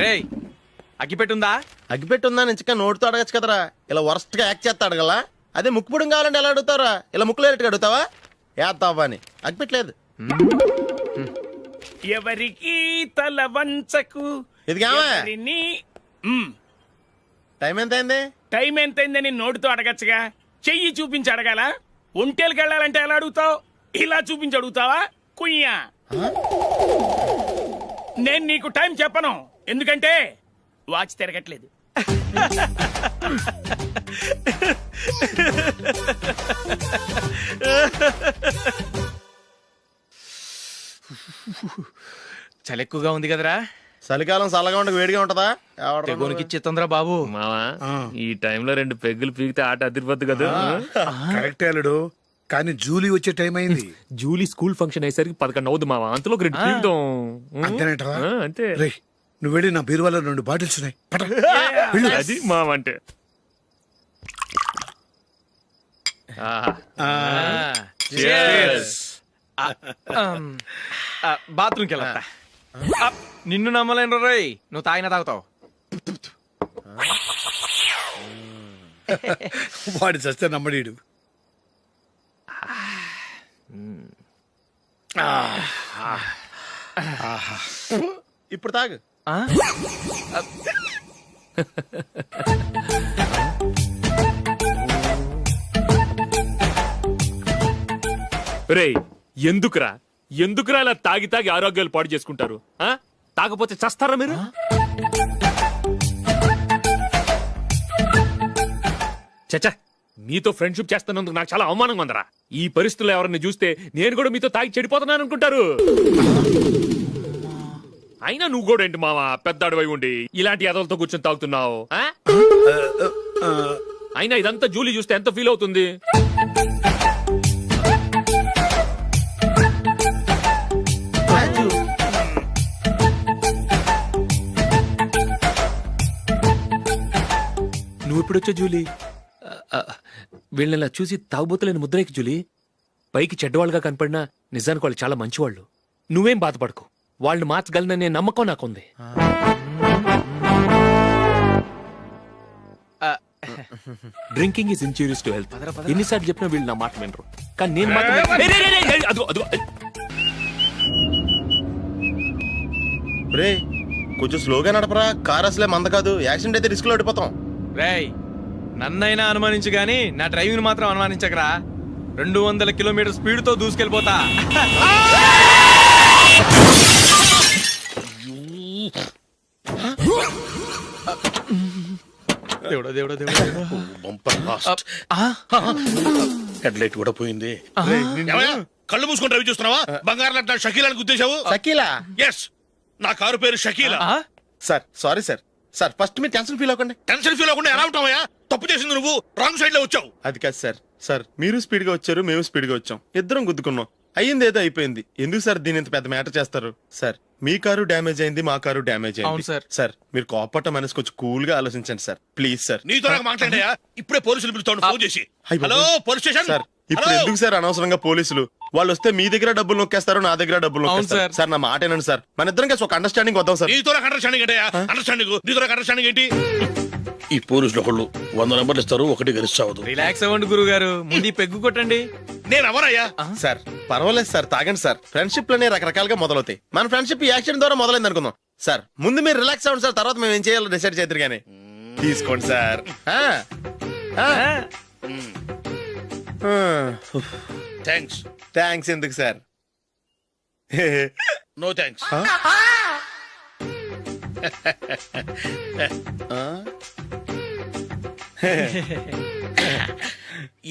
రేయ్ అగ్గిపెట్టుందా? అగ్గిపెట్టుందా నుంచి నోటితో అడగచ్చు కదరా, ఇలా వరస్ట్ గా యాక్ట్ చేస్తా అడగలా? అదే ముక్కుపుడం కావాలంటే ఎలా అడుగుతారా? ఇలా ముక్కులేటట్టుగా అడుగుతావా? ఏత్తావా అని అగ్గిపెట్టలేదు. ఎవరికి తల వంచకు. ఇది కావా? టైం ఎంత అయింది? టైం ఎంతైందని నోటితో అడగచ్చుగా, చెయ్యి చూపించి అడగాల? ఒంటేలకు వెళ్ళాలంటే ఎలా అడుగుతావు? ఇలా చూపించి అడుగుతావా? కుయ్యా, నేను నీకు టైం చెప్పను, ఎందుకంటే వాచ్ తిరగట్లేదు. చలి ఎక్కువగా ఉంది కదరా. చలికాలం చల్లగా ఉండక వేడిగా ఉంటదా? తెగోనికి ఇచ్చేతుందిరా బాబు. మావా ఈ టైంలో 2 పెగ్గులు పీకితే ఆట అదిరిపోద్దు కదా. కరెక్టే అల్లుడు, కానీ జూలీ వచ్చే టైం అయింది. జూలీ స్కూల్ ఫంక్షన్ అయ్యేసరికి 11 అవుద్ది మావా, అంతలో 2 పీకుతాం. అంతేనేటరా? అంతే. రే, నువ్వు వెళ్ళి నా బీరువాలో 2 బాటిల్స్ ఉన్నాయి, పట. అది మావా అంటే. బాత్రూమ్కి వెళ్ళా. నిన్ను నమ్మలేను రోయ్, నువ్వు తాగినా తాగుతావు. వాడి చస్తే నమ్మడీడు. ఇప్పుడు తాగు. రేయ్ ఎందుకురా ఇలా తాగి తాగి ఆరోగ్యాలు పాడు చేసుకుంటారు? తాగపోతే చస్తారా మీరు? చచ్చా, మీతో ఫ్రెండ్షిప్ చేస్తున్నందుకు నాకు చాలా అవమానంగా ఉందరా. ఈ పరిస్థితుల్లో ఎవరిని చూస్తే నేను కూడా మీతో తాగి చెడిపోతున్నాను అనుకుంటారు. అయినా నువ్వు కూడా ఏంటి మావా, పెద్ద అడవై ఉండి ఇలాంటి ఎదలతో కూర్చొని తాగుతున్నావు? అయినా ఇదంతా జూలీ చూస్తే ఎంత ఫీల్ అవుతుంది? నువ్వు ఎప్పుడొచ్చా జూలీ? వీళ్ళని చూసి తాగుబోతులేని ముద్రేకి జూలీ. పైకి చెడ్డవాళ్ళుగా కనపడినా నిజానికి వాళ్ళు చాలా మంచివాళ్ళు. నువ్వేం బాధపడకు, వాళ్ళని మార్చగలననే నమ్మకం నాకుంది. Drinking is injurious to health. ఎన్నిసార్లు చెప్పినా వీళ్ళు నా మాట వినరు, కానీ నేను మాత్రం. రే కొంచెం స్లోగా నడపరా, కార్ అసలే మంద కాదు. యాక్సిడెంట్ అయితే రిస్క్ లో ఓడిపోతాం. రేయ్ నన్నైనా అనుమానించు గాని నా డ్రైవింగ్ మాత్రం అనుమానించకరా. 200 కిలోమీటర్ స్పీడ్ తో దూసుకెళ్ళిపోతా. హెడ్ లైట్ కూడా పోయింది. కళ్ళు మూసుకొని రవి చూస్తున్నావా? బంగారం లాంటి షకీలాని గుద్దేశావు. షకీలా? ఎస్, నా కారు పేరు Shakeela. Sir sorry sir. Sir first మీరు టెన్షన్ ఫీల్ అవ్వకండి. టెన్షన్ ఫీల్ అవ్వకుండా ఎలా ఉంటావా? తప్పు చేసింది నువ్వు, రాంగ్ సైడ్ లో వచ్చావు. అది కాదు సార్. సార్ మీరు స్పీడ్ గా వచ్చారు, మేము స్పీడ్ గా వచ్చాం, ఇద్దరం గుద్దుకున్నాం. అయ్యింది ఏదో అయిపోయింది. ఎందుకు సార్ దీని ఇంత పెద్ద మ్యాటర్ చేస్తారు? సార్ మీ కారు డ్యామేజ్ అయింది, మా కారు డ్యామేజ్ అయింది. సార్ మీరు కోపట్ట మనసు కొంచెం కూల్ గా ఆలోచించండి సార్, ప్లీజ్ సార్. నీతో నాకు మాట్లాడాయా? ఇప్పుడే పోలీసులు పిలుస్తాను, ఫోన్ చేసి. Hello police station. సార్ ఇప్పుడు ఎందుకు సార్ అనవసరంగా పోలీసులు? వాళ్ళు వస్తే మీ దగ్గర డబ్బులు నొక్కేస్తారు, నా దగ్గర డబ్బులు నొక్కేస్తారు. సార్ నా మాట ఏనండి సార్, మన ఇద్దరం కలిసి ఒక అండర్స్టాండింగ్ వద్దాం సార్. నీతో నాకు అండర్స్టాండింగ్ ఏంటయ్యా? అండర్స్టాండింగ్ నీతో నాకు అండర్స్టాండింగ్ ఏంటి? ఈ పోలీసులు ఒకళ్ళు 100 నెంబర్లు ఇస్తారు, ఒకటి గెలిచావదు. రిలాక్స్ అవ్వండి గురువు గారు, ముందు పెగ్గు కొట్టండి. నేను ఎవరయ్యా? సార్ పర్వాలేదు సార్, తాగండి సార్. ఫ్రెండ్షిప్ లోనే రకరకాలుగా మొదలవుతాయి. మన ఫ్రెండ్షిప్ ఈ యాక్సిడెంట్ ద్వారా మొదలైంది అనుకుందాం. సార్ ముందు మీరు రిలాక్స్ అవ్వండి సార్, తర్వాత మేము ఏం చేయాలో డిసైడ్ చేద్దరు గానీ. తీసుకోండి సార్. థ్యాంక్స్. థ్యాంక్స్ ఎందుకు సార్? No thanks.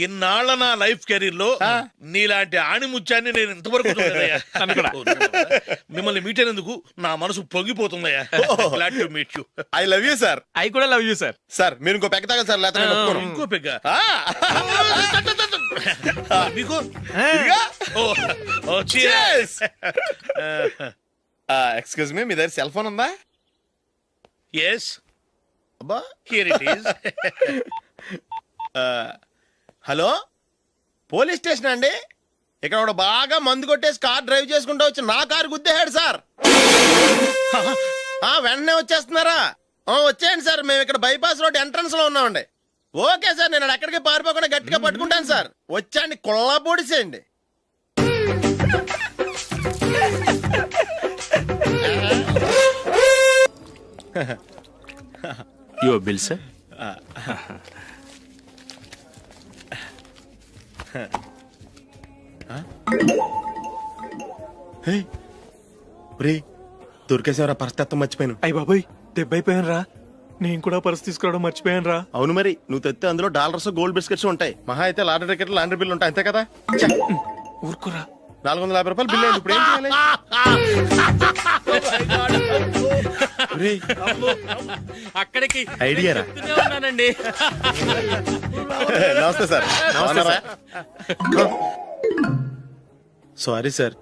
ఇన్నాళ్ళ నా లైఫ్ కెరీర్ లో నీలాంటి ఆణిముత్యాన్ని నేను ఇంతవరకు చూడలేదయ్యా. మిమ్మల్ని మీట్ అయినందుకు నా మనసు పొంగిపోతుందయ్యా. Glad to meet you. I love you sir. ఐ కూడా లవ్ యూ సార్. సార్ మీరు ఇంకో పెక్క తాగండి సార్, లేకపోతే నేను ఒప్పుకోను. ఇంకో పెగ్గ మీకు? ఎక్స్క్యూజ్ మీ, మీ దగ్గర సెల్ ఫోన్ ఉందా? ఎస్, అబ్బా here it is. Hello police station అండి. ఇక్కడ ఒకడు బాగా మందు కొట్టేసి కార్ డ్రైవ్ చేసుకుంటూ వచ్చి నా కారు గుద్దేశాడు సార్. వెంటనే వచ్చేస్తున్నారా? వచ్చేయండి సార్, మేము ఇక్కడ బైపాస్ రోడ్ ఎంట్రన్స్ లో ఉన్నామండి. ఓకే సార్, నేను ఎక్కడికి పారిపోకుండా గట్టిగా పట్టుకుంటాను సార్. వచ్చాండి, కుళ్ళ పొడిసేయండి. Your bill sir. దొరికేసేవరా, పరిస్థితి మర్చిపోయాను. అయ్య బాబాయ్, దెబ్బైపోయాను రా. నేను కూడా పర్స్ తీసుకురావడం మర్చిపోయాను రా. అవును మరి, నువ్వు తెస్తే అందులో డాలర్స్ గోల్డ్ బిస్కెట్స్ ఉంటాయి. మహా అయితే లాటరీ టికెట్ లాండ్రీ బిల్ ఉంటాయి, అంతే కదా. ఊరుకురా. 450 రూపాయలు బిల్ అయింది. ఇప్పుడు ఏం చేయాలి? ఒరేయ్, అక్కడికి ఐడియా రా. చెప్తూనే ఉన్నానండి. నమస్తే సార్. సారీ సార్,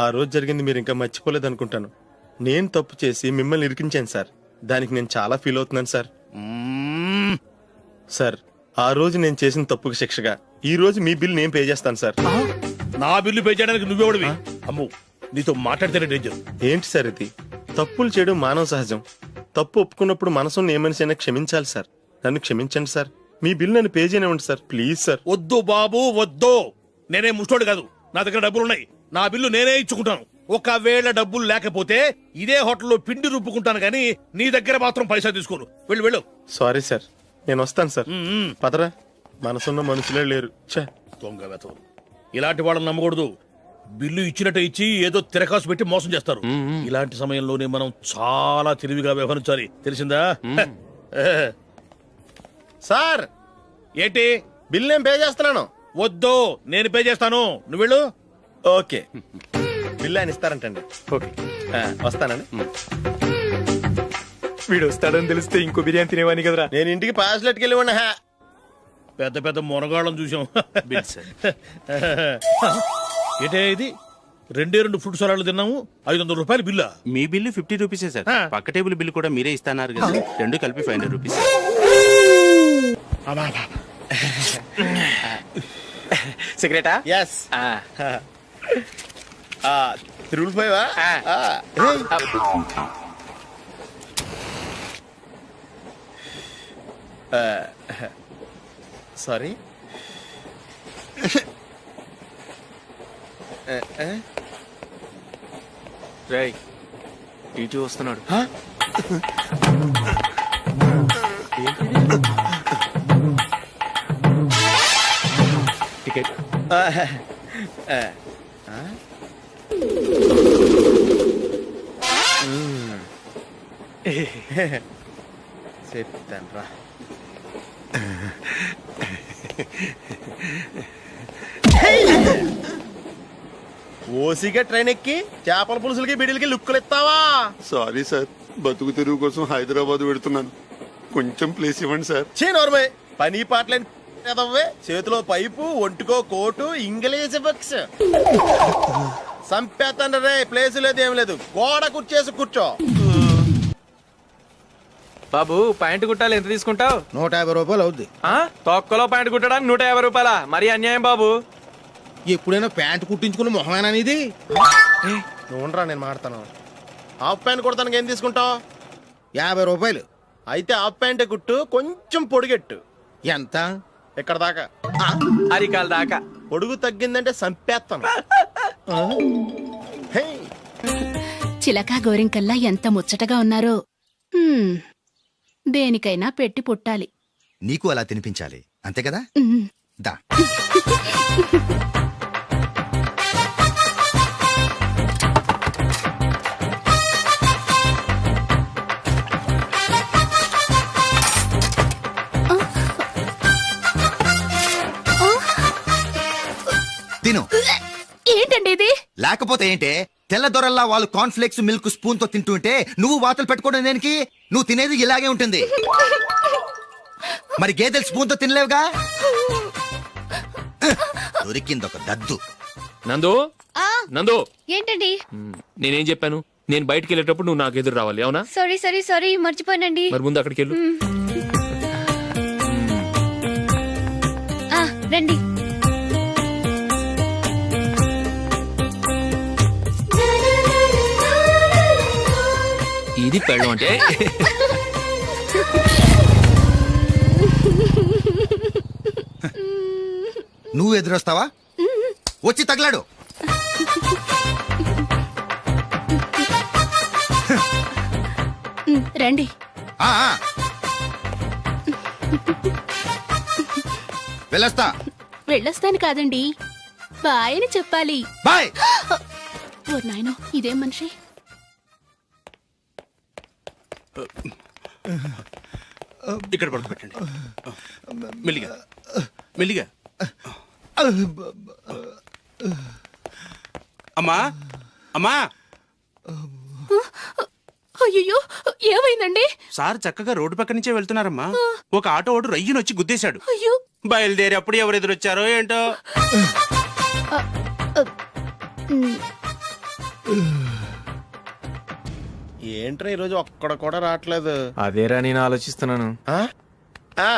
ఆ రోజు జరిగింది మీరు ఇంకా మర్చిపోలేదు అనుకుంటాను. నేను తప్పు చేసి మిమ్మల్ని ఇరికించాను సార్. దానికి నేను చాలా ఫీల్ అవుతున్నాను సార్. సార్, ఆ రోజు నేను చేసిన తప్పుకి శిక్షగా ఈ రోజు మీ బిల్ నేను పే చేస్తాను సార్. నా బిల్లు పే చేయడానికి నువ్వెవడివి? అమ్ము, నీతో మాట్లాడితేనే డేంజర్. ఏంటి సార్ ఇది? తప్పులు చేయడం మానవ సహజం. తప్పు ఒప్పుకున్నప్పుడు మనసుని ఏ మనిషి అయినా క్షమించాలి సార్. నన్ను క్షమించండి సార్. మీ బిల్ నన్ను పే చేయనివ్వండి సార్, ప్లీజ్ సార్. వద్దు బాబు, వద్దు. నేనే ముష్టోడు కాదు, నా దగ్గర డబ్బులున్నాయి. నా బిల్లు నేనే ఇచ్చుకుంటాను. ఒకవేళ డబ్బులు లేకపోతే ఇదే హోటల్లో పిండి రుబ్బుకుంటాను, కానీ నీ దగ్గర మాత్రం పైసా తీసుకోను. వెళ్ళు వెళ్ళు. సారీ సార్, నేను వస్తాను సార్. పదరా, మనసున్న మనుషులే లేరు. ఛే, దొంగ వెతవు. ఇలాంటి వాళ్ళని నమ్మకూడదు. బిల్లు ఇచ్చినట్టు ఇచ్చి ఏదో తిరకాసు పెట్టి మోసం చేస్తారు. ఇలాంటి సమయంలోనే మనం చాలా తెలివిగా వ్యవహరించాలి, తెలిసిందా? సార్, ఏంటి? బిల్ నేను పే చేస్తున్నాను. వద్దు, నేను పే చేస్తాను, నువ్వు వెళ్ళు. ఓకే, బిల్ ఆయన ఇస్తారంటండి. ఓకే, వస్తానండి. వీడు వస్తాడని తెలిస్తే ఇంకో బిర్యానీ తినేవాని కదరా. నేను ఇంటికి పాస్లెట్కి వెళ్ళి ఉన్నా. పెద్ద పెద్ద మొనగాళ్ళం చూసాం. Bill sir. ఏంటే ఇది? 2 ఫ్రూట్ సలాడ్లు తిన్నాము, 500 రూపాయలు బిల్లా? మీ బిల్లు 50 రూపీసే సార్. పక్క టేబుల్ బిల్లు కూడా మీరే ఇస్తాన్నారు కదా, రెండు కలిపి 500 రూపీస్. సిగరెటా? ఎస్. 3 సారీ. రేయ్, ఇటు వస్తున్నాడు. టికెట్. చెప్తాను రా. ఓసిగా ట్రైన్ ఎక్కి చేపల పులుసులకి బిడిలకి లుక్కులు ఇస్తావా? సారీ సార్, బతుకు తెరువు కోసం హైదరాబాద్ పెడుతున్నాను, కొంచెం ప్లేస్ ఇవ్వండి సార్. నోర్మే, పని పాటలేని ఎదవ్వే. చేతిలో పైపు, ఒంటికో కోటు, ఇంగ్లీష్ బుక్స్. సంపేతండ్రి రే, ప్లేస్ లేదు ఏం లేదు, గోడ కుర్చేసి కూర్చో. బాబు, ప్యాంటు కుట్టాలి, ఎంత తీసుకుంటావు? 150 రూపాయలు అవుద్ది. తొక్కలో ప్యాంటు కుట్టడానికి 150 రూపాయలా? మరి అన్యాయం బాబు. ఎప్పుడైనా ప్యాంట్ కుట్టించుకున్న మొహమేనా ఇది? నువ్వురా, నేను మాడతాను. హాఫ్ ప్యాంట్ కుడతానికి ఏం తీసుకుంటావు? 50 రూపాయలు. అయితే హాఫ్ ప్యాంటే కుట్టు, కొంచెం పొడిగెట్టు. ఎంత? ఇక్కడ దాకా, అరికాల దాకా. పొడుగు తగ్గిందంటే సంపేస్తాను. హే, చిలకా గోరింకల్లా ఎంత ముచ్చటగా ఉన్నారో. దేనికైనా పెట్టి పుట్టాలి. నీకు అలా తినిపించాలి, అంతే కదా? దా. తిను. ఏంటండి ఇది? లేకపోతే ఏంటే, తెల్లదొరల్లా వాళ్ళు కార్న్ఫ్లేక్స్ మిల్క్ స్పూన్ తో తింటుంటే నువ్వు వాతలు పెట్టుకోవడం దేనికి? నువ్వు తినేది ఇలాగే ఉంటుంది. మరి గేదెలు స్పూన్ తో తినలేవుగా. దొరికింది ఒక దద్దు. నందు, నందు, ఏంటండి? నేనేం చెప్పాను? నేను బయటికి వెళ్ళేటప్పుడు నువ్వు నాకు ఎదురు రావాలి, అవునా? సారీ మర్చిపోయానండి. మరి ముందు అక్కడికి వెళ్ళు. రండి. ఇది పెళ్ళం అంటే. నువ్వు ఎదురొస్తావా? వచ్చి తగలాడు. రండి. ఆ, ఆ. వెళ్ళొస్తా. వెళ్ళొస్తాను కాదండి, బాయ్ అని చెప్పాలి. బాయ్. ఓ నాయనో, ఇదేం మనిషి. ఇక్కడ పడుకోబెట్టండి. మెల్లిగా మెల్లిగా. అమ్మా అమ్మా. అయ్యో, ఏమైందండి? సార్ చక్కగా రోడ్డు పక్క నుంచే వెళ్తున్నారమ్మా. ఒక ఆటో ఓడు రయ్యనొచ్చి గుద్దేశాడు. అయ్యో. బయలుదేరి అప్పుడు ఎవరు ఎదురొచ్చారో ఏంటో. ఏంట్రా ఈరోజు ఒక్కడ కూడా రావట్లేదు. అదేరా నేను ఆలోచిస్తున్నాను. ఆ? ఆ.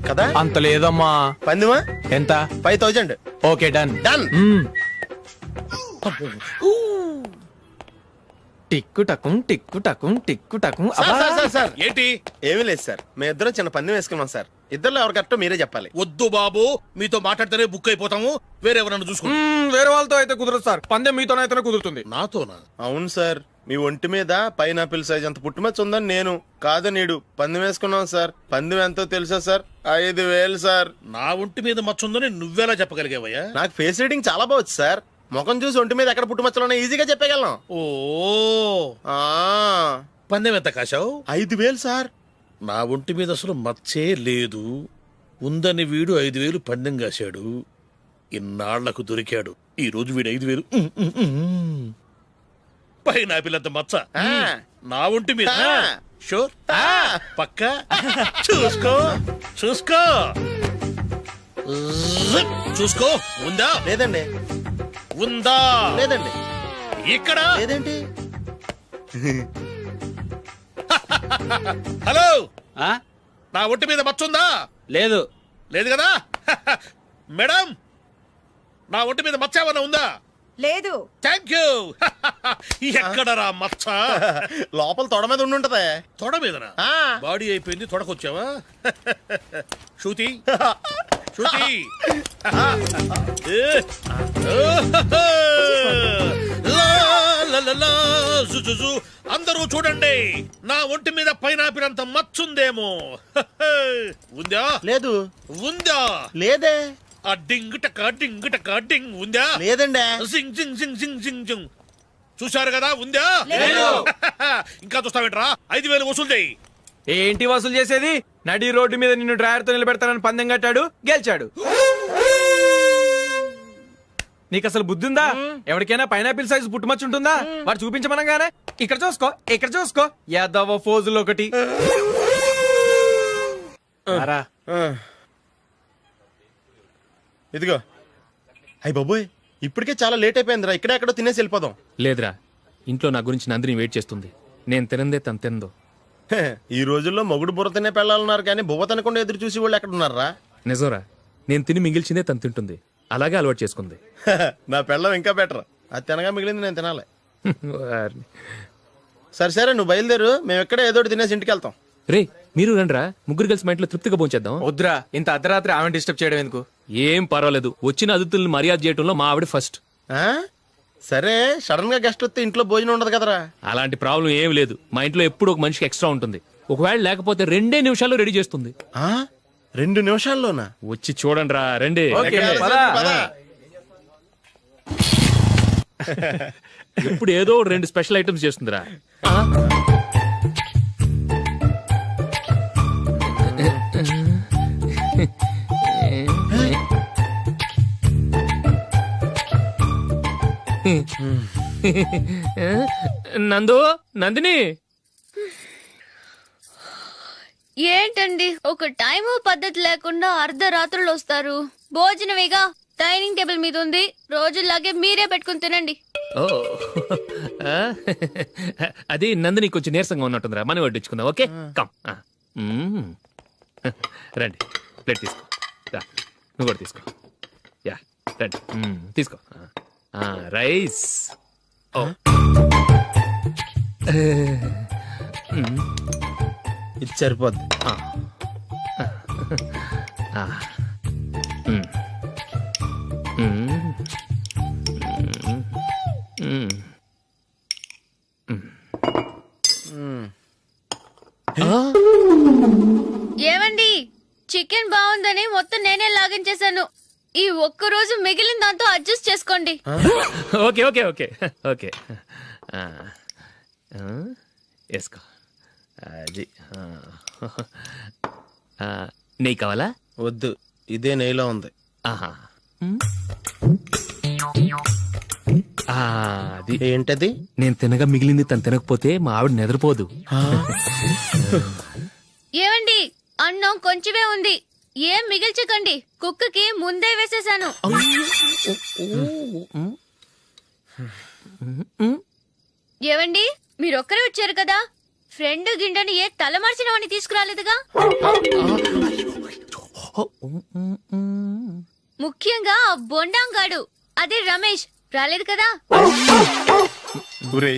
కదా అంత లేదమ్మా. పందిమా ఎంత? 5000. Okay, done. డన్. టిక్కు టకుం టిక్కు టకుం టిక్కు టకుం. సార్ ఏంటి? ఏమీ లేదు సార్, మేము ఇద్దరం చిన్న పందెం వేసుకున్నాం సార్. ఇద్దరు ఎవరు కరెక్టో మీరే చెప్పాలి. వద్దు బాబు, మీతో మాట్లాడితేనే బుక్ అయిపోతాము. వేరే ఎవరన్నా చూసుకోండి. వేరే వాళ్ళతో అయితే కుదరదు సార్, పందెం మీతోనైతేనే కుదురుతుంది. నాతోనా? అవును సార్, మీ ఒంటి మీద పైనాపిల్ సైజ్ అంత పుట్టుమచ్చ ఉందని నేను కాదు నీడు పందెం వేసుకున్నాం సార్. పందెం ఎంతో తెలుసా సార్? 5000 సార్. నా ఒంటి మీద మచ్చ ఉందని నువ్వెలా చెప్పగలిగావయ్యా? నాకు ఫేస్ రీడింగ్ చాలా బాగుంది సార్. ముఖం చూసి ఒంటి మీద ఎక్కడ పుట్టుమచ్చలో ఈజీగా చెప్పగలం. ఓ, ఆ, పందెం ఎంత కాశావు? 5000 సార్. నా ఒంటి మీద అసలు మచ్చే లేదు. ఉందని వీడు 5000 పందెం కాశాడు. ఇన్నాళ్లకు దొరికాడు. ఈ రోజు వీడు 5000. పైన పిల్లంత మచ్చ నా ఒంటి మీద. షూర్? పక్క చూసుకో చూసుకో చూసుకో. ఉందా? లేదండి. ఉందా? లేదండి. ఇక్కడ లేదేంటి? హలో, నా ఒంటి మీద మచ్చ ఉందా? లేదు. లేదు కదా? మేడం, నా ఒంటి మీద మచ్చ ఏమన్నా ఉందా? లేదు. Thank you. ఎక్కడరా మచ్చ? లోపల తొడ మీద ఉండుంటదే. తొడ మీదనా? బాడీ అయిపోయింది, తొడకొచ్చావా? శృతి శృతి. అందరూ చూడండి, నా ఒంటి మీద పైనాపిల్ అంత మచ్చుందేమో. ఉందా? లేదు. ఉందా? లేదే. ఆ డింగ్ టక డింగ్ టక డింగ్ ఉందా? లేదండి. జింగ్ జింగ్ జింగ్ జింగ్ జింగ్ జింగ్. చూశారు కదా? ఉందా? ఇంకా చూస్తావేంట్రా? 5000 వసూలు చేయి. ఏంటి వసూలు చేసేది? నడి రోడ్డు మీద నిన్ను డ్రైవర్ తో నిలబెడతానని పందెం కట్టాడు, గెలిచాడు. నీకు అసలు బుద్ధి ఉందా? ఎవరికైనా పైనాపిల్ సైజ్ పుట్టుమచ్చ ఉంటుందా? వాడు చూపించమనగానే ఇక్కడ చూసుకో ఇక్కడ చూసుకో యాదవ ఫోజులు ఒకటి. ఇదిగో. అయ్య బాబోయ్, ఇప్పటికే చాలా లేట్ అయిపోయిందిరా. ఇక్కడే ఎక్కడో తినేసి వెళ్ళిపోదాం. లేదురా, ఇంట్లో నా గురించి నందిని వెయిట్ చేస్తుంది. నేను తినందే తను తిందో. ఈ రోజుల్లో మొగుడు బుర్ర తినే పెళ్ళాలన్నారు కానీ బువ్వ తినకుండా ఎదురు చూసి వాళ్ళు ఎక్కడ ఉన్నారా? నిజంరా, నేను తిని మిగిల్చిందే తను తింటుంది. అలాగే అలవాటు చేసుకుంది. నా పెళ్ళం ఇంకా బెటర్. అది తినగా మిగిలింది నేను తినాలి. సరే సరే, నువ్వు బయలుదేరు. మేము ఎక్కడ ఏదో తినేసి ఇంటికి వెళ్తాం. రే, మీరు రండిరా, ముగ్గురు కలిసి మా ఇంట్లో తృప్తిగా పోంచేద్దాం. వద్దురా, ఇంత అర్ధరాత్రి ఆమె డిస్టర్బ్ చేయడం ఎందుకు? ఏం పర్వాలేదు, వచ్చిన అతిథులను మర్యాద చేయడంలో మా ఆవిడ ఫస్ట్. సరే, సడన్ గా గెస్ట్ వస్తే ఇంట్లో భోజనం ఉండదు కదరా. అలాంటి ప్రాబ్లం ఏం లేదు. మా ఇంట్లో ఎప్పుడు ఒక మనిషికి ఎక్స్ట్రా ఉంటుంది. ఒకవేళ లేకపోతే 2 నిమిషాల్లో రెడీ చేస్తుంది. 2 నిమిషాల్లోనా? వచ్చి చూడండి రా, రండి. ఇప్పుడు ఏదో 2 స్పెషల్ ఐటమ్స్ చేస్తుందిరా. నందు, నందిని. ఏంటండి ఒక టైము పద్ధతి లేకుండా అర్ధరాత్రులు వస్తారు? భోజనమేగా డైనింగ్ టేబుల్ మీద ఉంది, రోజుల్లాగే మీరే పెట్టుకుని తినండి. అది నందిని కొంచెం నీరసంగా ఉన్నట్టుందిరా, మనం వడ్డించుకుందాం. Okay, come. రండి, ప్లేట్ తీసుకో. నువ్వు కూడా తీసుకో. యా, రండి, తీసుకో. రైస్. ఇది సరిపోద్ది. ఏమండి చికెన్ బాగుందని మొత్తం నేనే లాగించేశాను. ఈ ఒక్క రోజు మిగిలిన దాంతో అడ్జస్ట్ చేసుకోండి. ఓకే ఓకే ఓకే ఓకే వేసుకో. అది నెయ్యి కావాలా? వద్దు, ఇదే నెయ్యిలో ఉంది. ఆహా. అది ఏంటది? నేను తినగా మిగిలింది తను తినకపోతే మా ఆవిడ నిద్రపోదు. ఏమండి అన్నం కొంచెమే ఉంది, ఏం మిగిల్చకండి. కుక్కకి ముందే వేసేసాను. ఏవండి మీరొక్కరే వచ్చారు కదా, ఫ్రెండ్ గిండెని ఏ తలమార్చిన వాడిని తీసుకురాలేదుగా? ముఖ్యంగా ఆ బొండాంగాడు అదే రమేష్ రాలేదు కదా? ఊరే,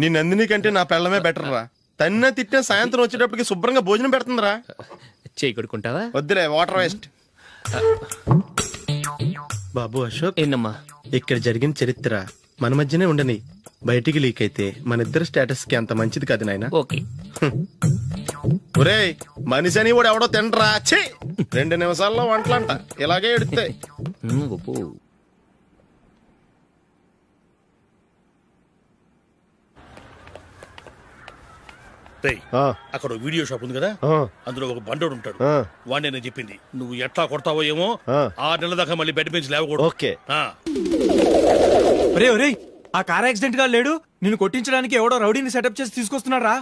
నీ నందిని కంటే నా పెళ్ళమే బెటర్ రా. తన్న తిట్టిన సాయంత్రం వచ్చేటప్పటికి శుభ్రంగా భోజనం పెడుతుందిరా. చేయి కొడుకుంటావా? వద్దులే, వాటర్ వేస్ట్. బాబు అశోక్, ఏంటమ్మా ఇక్కడ జరిగిన చరిత్ర మన మధ్యనే ఉండని, బయటికి లీక్ అయితే మన ఇద్దరు స్టేటస్ కి అంత మంచిది కాదు నాయన. ఓకే. ఒరే, మనిషి అని కూడా ఎవడో తినరా. 2 నిమిషాల్లో వంటలంట ఇలాగే ఎడుతాయి. అక్కడ వీడియో షాప్ ఉంది కదా, అందులో ఒక బండోడు ఉంటాడు. వాడిని నేను చెప్పింది, నువ్వు ఎట్లా కొడతావో ఏమో 6 నెలల దాకా మళ్ళీ బెడ్ బెంచ్ లేవకూడదు. ఓకే. ఒరే ఒరే, ఆ కార్ యాక్సిడెంట్ గా లేడు, నిన్ను కొట్టించడానికి ఎవడో రౌడీని సెటప్ చేసి తీసుకొస్తున్నారా?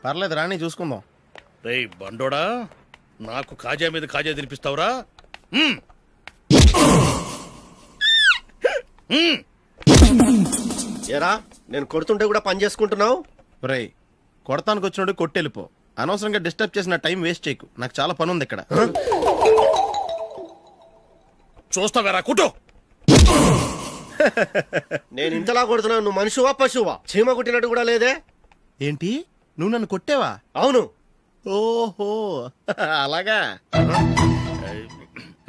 పర్లేదు రాని, చూసుకుందాం. రేయ్ బండోడా, నాకు కాజా మీద కాజా తినిపిస్తావురా? ఎరా, నేను కొడుతుంటే కూడా పని చేసుకుంటున్నావు? రేయ్, కొడతానికి వచ్చినోడు కొట్టెళ్ళిపో. అనవసరంగా డిస్టర్బ్ చేసిన టైం వేస్ట్ చేయకు, నాకు చాలా పని ఉంది ఇక్కడ. చూస్తావేరా కుట్టు. నేను ఇంతలా కొడుతున్నావు, నువ్వు మనిషివా పశువా? చీమ కుట్టినట్టు కూడా లేదే. ఏంటి, నువ్వు నన్ను కొట్టేవా? అవును. ఓహో అలాగా.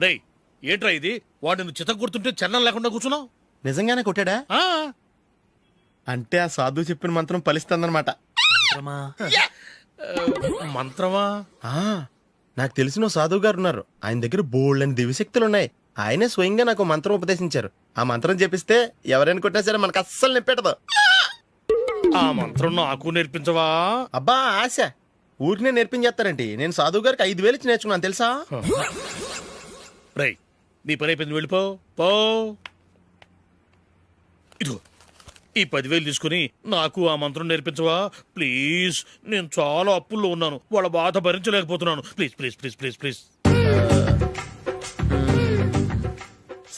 రేయ్ ఏంట్రా ఇది, వాడు నువ్వు చిత్త గుర్తుంటే చలనం లేకుండా కూర్చున్నావు. నిజంగానే కొట్టాడా? అంటే ఆ సాధువు చెప్పిన మంత్రం ఫలిస్తుందన్నమాట. మంత్రమా? నాకు తెలిసిన సాధువు గారు ఉన్నారు, ఆయన దగ్గర బోల్డని దివ్యశక్తులు ఉన్నాయి. ఆయనే స్వయంగా నాకు మంత్రం ఉపదేశించారు. ఆ మంత్రం చెప్పిస్తే ఎవరైనా కొట్టినా సరే మనకు అస్సలు నిప్పెట్టదు. ఆ మంత్రం నాకు నేర్పించవా? అబ్బా ఆశ, ఊరినే నేర్పించేస్తారండి. నేను సాధువు గారికి 5,000 ఇచ్చి నేర్చుకున్నాను తెలుసా? రేయ్ నీ పని అయిపోయింది, వెళ్ళిపో పో. ఇదిగో ఈ 10,000 తీసుకుని నాకు ఆ మంత్రం నేర్పించవా ప్లీజ్? నేను చాలా అప్పుల్లో ఉన్నాను, వాళ్ళ బాధ భరించలేకపోతున్నాను. Please please please please please.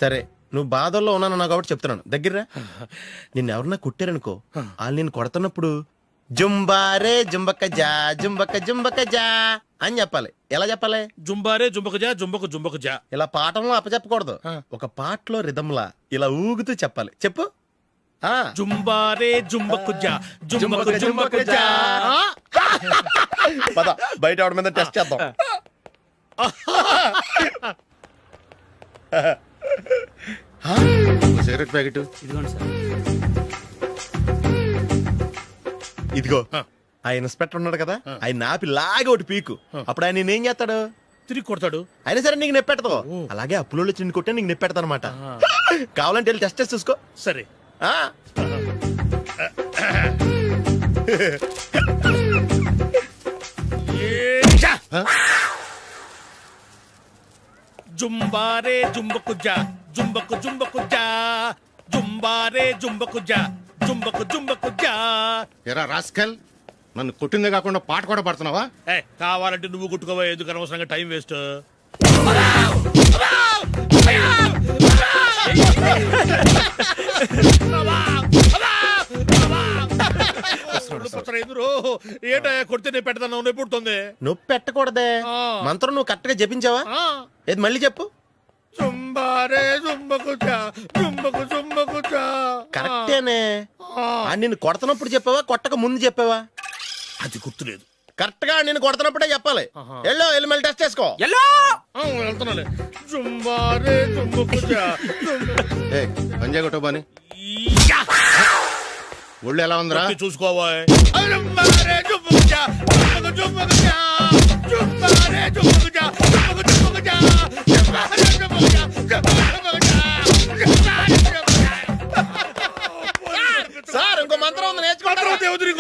సరే, నువ్వు బాధల్లో ఉన్నాను నాకు కాబట్టి చెప్తున్నాను. దగ్గర నిన్ను ఎవరన్నా కుట్టారనుకో, వాళ్ళు నేను కొడుతున్నప్పుడు జుంబారే జుంబక జా జుంబక జుంబక జా అని చెప్పాలి. ఎలా చెప్పాలి? జుంబారే జుంబక జా జుంబక జుంబక జా. ఇలా పాఠంలో అప్పచెప్పకూడదు, ఒక పాటలో రిధంలా ఇలా ఊగుతూ చెప్పాలి. చెప్పు. జుంబారే జుంబకు జా జుంబకు జుంబకు జా. పద బయట ఆవిడ మీద టెస్ట్ చేద్దాం. సిగరెట్ ప్యాకెట్ ఇదిగోండి సార్. ఇదిగో, ఆ ఇన్స్పెక్టర్ ఉన్నాడు కదా, ఆయన నాపి లాగే ఒకటి పీకు. అప్పుడు ఆయన నేనేం చేస్తాడు? తిరిగి కొడతాడు. అయినా సరే నీకు నెప్పెడతావు. అలాగే అప్పులో చిన్న కొట్టే నీకు నెప్పెడతా అనమాట. కావాలంటే వెళ్ళి టెస్ట్ చేసి చూసుకో. సరే. జుంబారే జుంబకు జా జుంబకు జుంబకు జా జుంబారే జుంబకు జా జుంబకు జుంబకు జా. ఎరా రాస్కల్, నన్ను కొట్టిందే కాకుండా పాట కూడా పడుతున్నావా? కావాలంటే నువ్వు కొట్టుకోవా, ఎందుకు అనవసరంగా టైం వేస్ట్. ఏటా కొడితే నేను పెడతాను, నొప్పి పుడుతుంది. నొప్పి పెట్టకూడదే. మంత్రం నువ్వు కరెక్ట్ గా జపించావా? ఏది మళ్ళీ చెప్పు. జుంబారే జుంబకుచా జుంబకు జుంబకుచా. కరెక్టేనే నిన్ను కొడుతున్నప్పుడు చెప్పావా కొట్టక ముందు చెప్పావా? అది గుర్తులేదు. కరెక్ట్ గా నిన్ను కొడుతున్నప్పుడే చెప్పాలి. వెళ్ళి మళ్ళీ టెస్ట్ చేసుకో. వెళ్తున్నాలే. జుంబారే జుంబకుచా. పంజాయ్ కొట్టబాని ఒళ్ళు ఎలా ఉందిరా చూసుకోవా. జుంబారే జుంబకుచా జుంబకు జుంబకుచా. జుంబారే జుంబకుచా జుంబకు జుంబకుచా. జుంబారే జుంబకుచా జుంబకు జుంబకుచా. సార్ ఇంకో మంత్రం ఉంది నేర్చుకుంటారా? దేవుడి